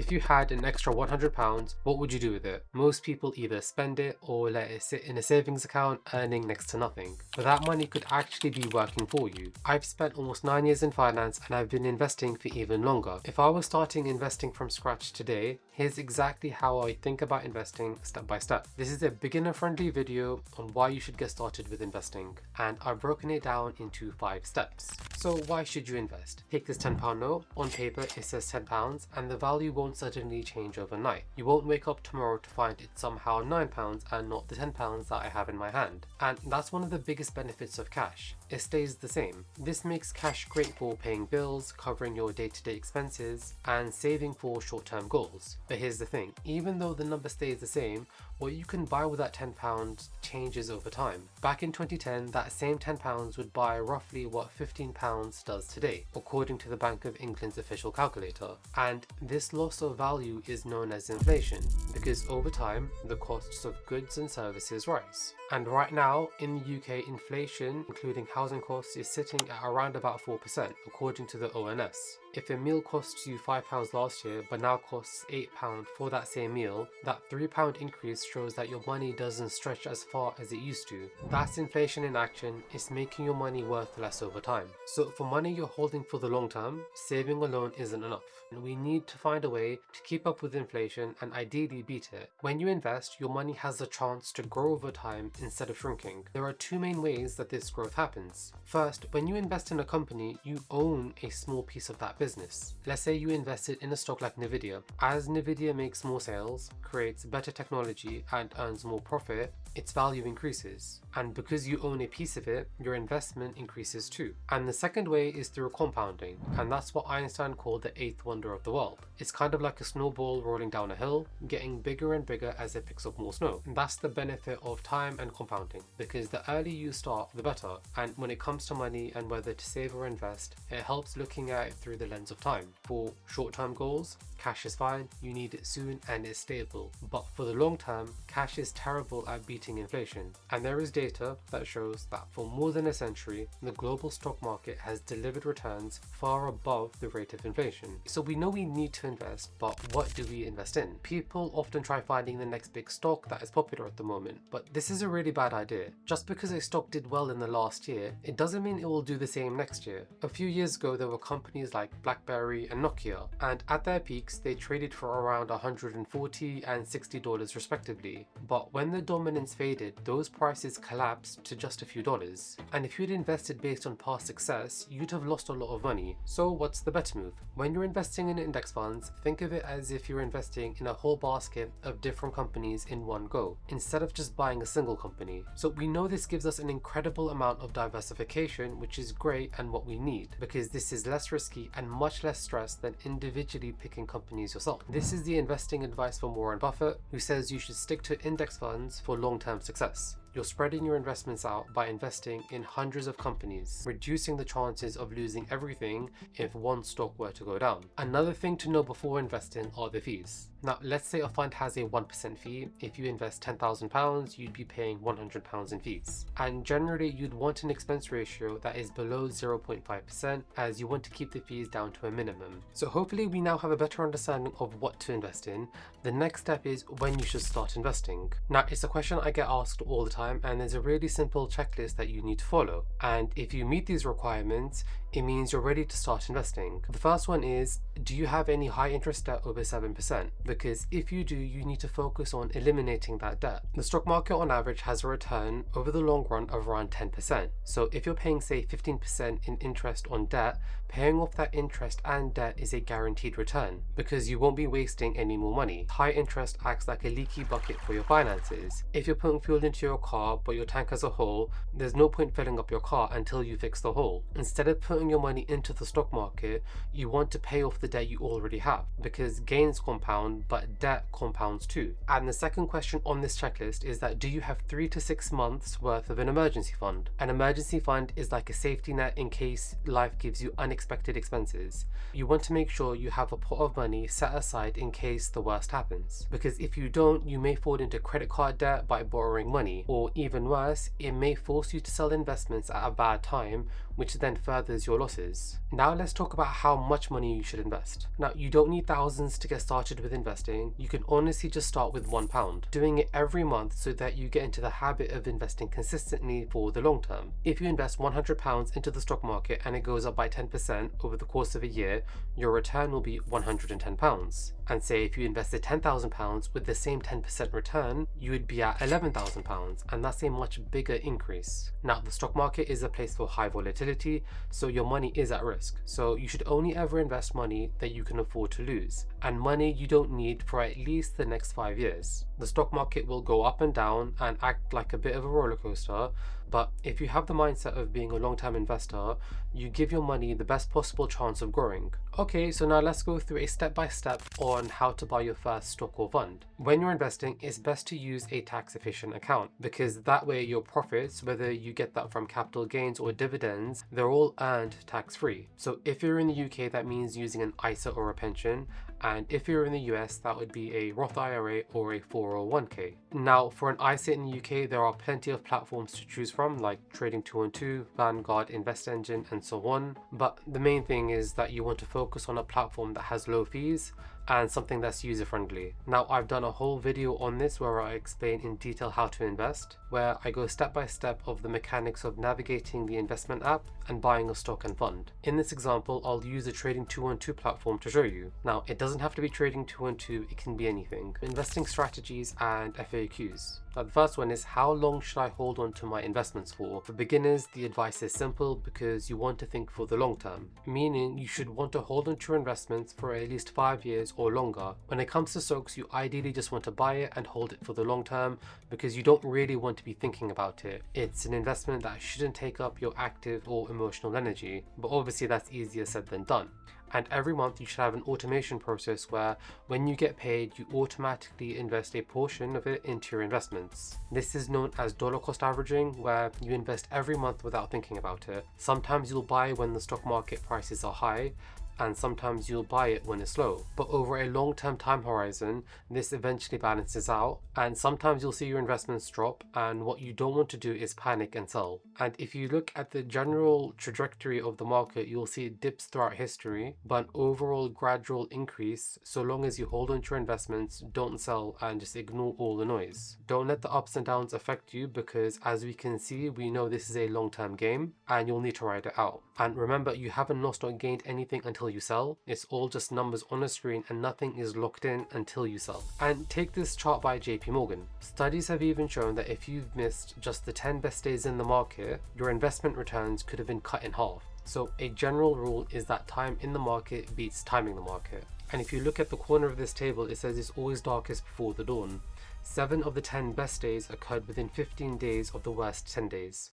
If you had an extra £100, what would you do with it? Most people either spend it or let it sit in a savings account, earning next to nothing. But that money could actually be working for you. I've spent almost 9 years in finance and I've been investing for even longer. If I was starting investing from scratch today, here's exactly how I think about investing step by step. This is a beginner-friendly video on why you should get started with investing, and I've broken it down into 5 steps. So why should you invest? Take this £10 note. On paper it says £10 and the value won't suddenly change overnight. You won't wake up tomorrow to find it's somehow £9 and not the £10 that I have in my hand. And that's one of the biggest benefits of cash. It stays the same. This makes cash great for paying bills, covering your day-to-day expenses, and saving for short-term goals. But here's the thing, even though the number stays the same, what you can buy with that £10 changes over time. Back in 2010, that same £10 would buy roughly what £15 does today, according to the Bank of England's official calculator. And this loss of value is known as inflation, because over time, the costs of goods and services rise. And right now, in the UK, inflation, including housing costs, is sitting at around about 4%, according to the ONS. If a meal costs you £5 last year, but now costs £8 for that same meal, that £3 increase shows that your money doesn't stretch as far as it used to. That's inflation in action. It's making your money worth less over time. So for money you're holding for the long term, saving alone isn't enough. And we need to find a way to keep up with inflation and ideally beat it. When you invest, your money has the chance to grow over time instead of shrinking. There are 2 main ways that this growth happens. First, when you invest in a company, you own a small piece of that business. Let's say you invested in a stock like Nvidia. As Nvidia makes more sales, creates better technology, and earns more profit, its value increases. And because you own a piece of it, your investment increases too. And the second way is through compounding, and that's what Einstein called the 8th wonder of the world. It's kind of like a snowball rolling down a hill, getting bigger and bigger as it picks up more snow. And that's the benefit of time and compounding, because the earlier you start, the better. And when it comes to money and whether to save or invest, it helps looking at it through the lens of time. For short-term goals, cash is fine, you need it soon and it's stable. But for the long term, cash is terrible at beating inflation. And there is data that shows that for more than a century, the global stock market has delivered returns far above the rate of inflation. So we know we need to invest, but what do we invest in? People often try finding the next big stock that is popular at the moment, but this is a really bad idea. Just because a stock did well in the last year, it doesn't mean it will do the same next year. A few years ago, there were companies like BlackBerry and Nokia, and at their peaks, they traded for around $140 and $60 respectively. But when the dominance faded, those prices collapsed to just a few dollars. And if you'd invested based on past success, you'd have lost a lot of money. So what's the better move? When you're investing in index funds, think of it as if you're investing in a whole basket of different companies in one go, instead of just buying a single company. So we know this gives us an incredible amount of diversification, which is great and what we need, because this is less risky and much less stress than individually picking companies yourself. This is the investing advice from Warren Buffett, who says you should stick to index funds for long-term success. You're spreading your investments out by investing in hundreds of companies, reducing the chances of losing everything if one stock were to go down. Another thing to know before investing are the fees. Now, let's say a fund has a 1% fee. If you invest £10,000, you'd be paying £100 in fees. And generally, you'd want an expense ratio that is below 0.5%, as you want to keep the fees down to a minimum. So hopefully we now have a better understanding of what to invest in. The next step is when you should start investing. Now, it's a question I get asked all the time, and there's a really simple checklist that you need to follow. And if you meet these requirements, it means you're ready to start investing. The first one is, do you have any high interest debt over 7%? Because if you do, you need to focus on eliminating that debt. The stock market on average has a return over the long run of around 10%. So if you're paying say 15% in interest on debt, paying off that interest and debt is a guaranteed return, because you won't be wasting any more money. High interest acts like a leaky bucket for your finances. If you're putting fuel into your car but your tank has a hole, there's no point filling up your car until you fix the hole. Instead of putting your money into the stock market, you want to pay off the debt you already have, because gains compound but debt compounds too. And the second question on this checklist is that, do you have 3 to 6 months worth of an emergency fund? An emergency fund is like a safety net in case life gives you unexpected expenses. You want to make sure you have a pot of money set aside in case the worst happens, because if you don't, you may fall into credit card debt by borrowing money, or Or even worse, it may force you to sell investments at a bad time, which then furthers your losses. Now let's talk about how much money you should invest. Now, you don't need thousands to get started with investing. You can honestly just start with £1, doing it every month so that you get into the habit of investing consistently for the long term. If you invest £100 into the stock market and it goes up by 10% over the course of a year, your return will be £110. And say if you invested £10,000 with the same 10% return, you would be at £11,000, and that's a much bigger increase. Now, the stock market is a place for high volatility, so your money is at risk. So you should only ever invest money that you can afford to lose, and money you don't need for at least the next 5 years. The stock market will go up and down and act like a bit of a roller coaster, but if you have the mindset of being a long-term investor, you give your money the best possible chance of growing. Okay, so now let's go through a step-by-step on how to buy your first stock or fund. When you're investing, it's best to use a tax-efficient account, because that way your profits, whether you get that from capital gains or dividends, they're all earned tax-free. So if you're in the UK, that means using an ISA or a pension, and if you're in the US, that would be a Roth IRA or a 401k. Now, for an ISA in the UK, there are plenty of platforms to choose from, like Trading 212, Vanguard, Invest Engine, and so on. But the main thing is that you want to focus on a platform that has low fees and something that's user-friendly. Now, I've done a whole video on this where I explain in detail how to invest, where I go step by step of the mechanics of navigating the investment app and buying a stock and fund. In this example, I'll use the Trading 212 platform to show you. Now, it doesn't have to be Trading 212, it can be anything. Investing strategies and FAQs. Now, the first one is, how long should I hold on to my investments for? For beginners, the advice is simple because you want to think for the long term, meaning you should want to hold on to your investments for at least 5 years or longer. When it comes to stocks, you ideally just want to buy it and hold it for the long term because you don't really want to be thinking about it. It's an investment that shouldn't take up your active or emotional energy, but obviously that's easier said than done. And every month you should have an automation process where when you get paid, you automatically invest a portion of it into your investments. This is known as dollar cost averaging, where you invest every month without thinking about it. Sometimes you'll buy when the stock market prices are high, and sometimes you'll buy it when it's low. But over a long-term time horizon, this eventually balances out, and sometimes you'll see your investments drop, and what you don't want to do is panic and sell. And if you look at the general trajectory of the market, you'll see it dips throughout history, but an overall gradual increase. So long as you hold on to your investments, don't sell, and just ignore all the noise. Don't let the ups and downs affect you, because as we can see, we know this is a long-term game, and you'll need to ride it out. And remember, you haven't lost or gained anything until you sell. It's all just numbers on a screen, and nothing is locked in until you sell. And take this chart by JP Morgan. Studies have even shown that if you've missed just the 10 best days in the market, your investment returns could have been cut in half. So a general rule is that time in the market beats timing the market. And if you look at the corner of this table, it says it's always darkest before the dawn. 7 of the 10 best days occurred within 15 days of the worst 10 days.